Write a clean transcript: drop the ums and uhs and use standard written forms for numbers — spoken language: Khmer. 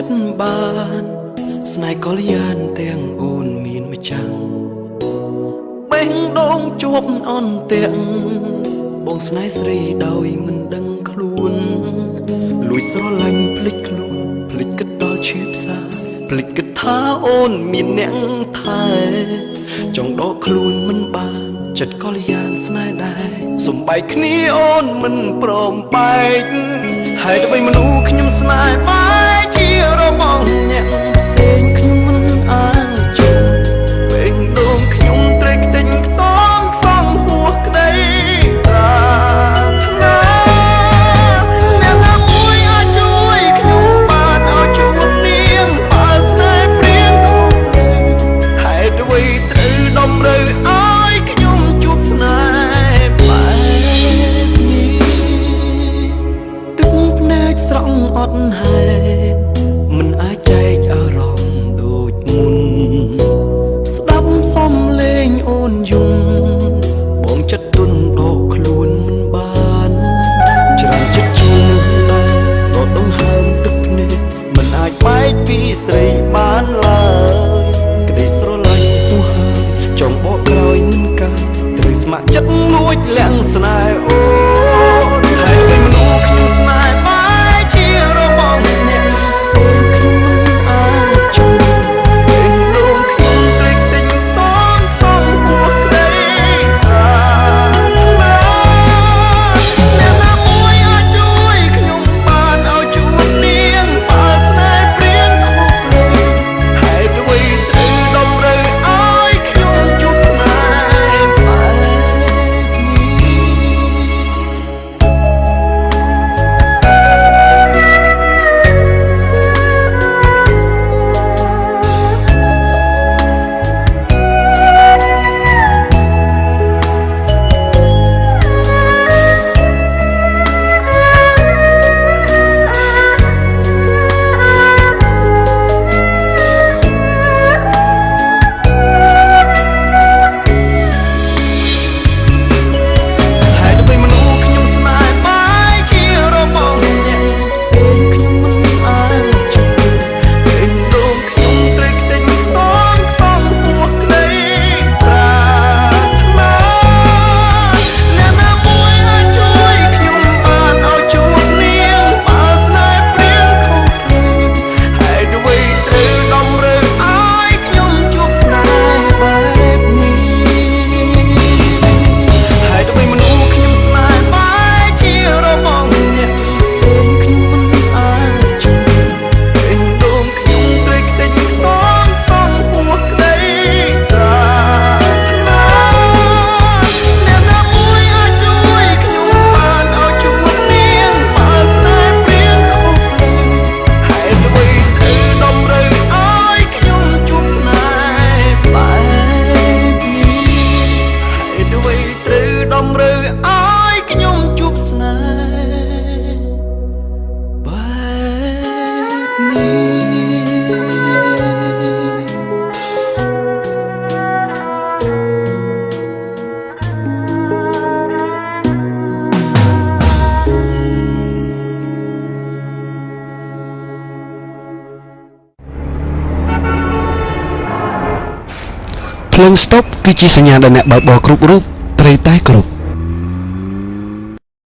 ចិត្តបានស្នេហ៍ក៏លៀនទាំងអូនមានម្ចាំងបេះដូងជួបអន់ទាំងបងស្នេហ៍ស្រីដោយមិនដឹងខ្លួនលួចស្រឡាញ់ភ្លេចខ្លួនភ្លេចគិតដល់ឈឺផ្សាភ្លេចគិតថាអូនមានអ្នកថែចង់ដកខ្លួនមិនបានចិត្តក៏លៀនស្នេហ៍ដែរសំបែកគ្នាអូនមិនព្រមបែកហើយទៅវិញមនុស្សខ្ញុំស្នេហ៍បែកជារបងអ្នកផ្សេងខ្ញុំមិនអាចជឿពេលដងខ្ញុំត្រេកខ្ទេញខ្ទមខ្សងហួសក្តីប្រាថ្នាអ្នកណាមួយអាចជួយខ្ញុំបានឲ្យជួបនាងបើស្នេហ៍ព្រៀងខុសហេតុអ្វីត្រូវតម្រូវឲ្យខ្ញុំជួបស្នេហ៍បែបនេះទឹកភ្នែកស្រង់អត់ហេតុមិនអាចចែកអារម្មណ៍ដូចមុនស្ដាប់សំឡេងអូនយំបងចិត្តទុនដកខ្លួនមិនបានច្រើនចិត្តជាងនឹងដែរក៏ដងហើមទឹកភ្នែកមិនអាចបែកពីស្រីបានឡើយក្តីស្រឡាញ់ហួសហើរចង់បកក្រោយមិនកើតត្រូវស្ម័គ្រចិត្តងួចលាក់ស្នេហ៍អូនហើយពេលមនុស្សខ្ញុំស្នេហ៍បែកជារបងអ្នកភ្លើងស្តុបគឺជាសញ្ញាដែលអ្នកបើកបរគ្រប់រូបត្រូវតែគោរព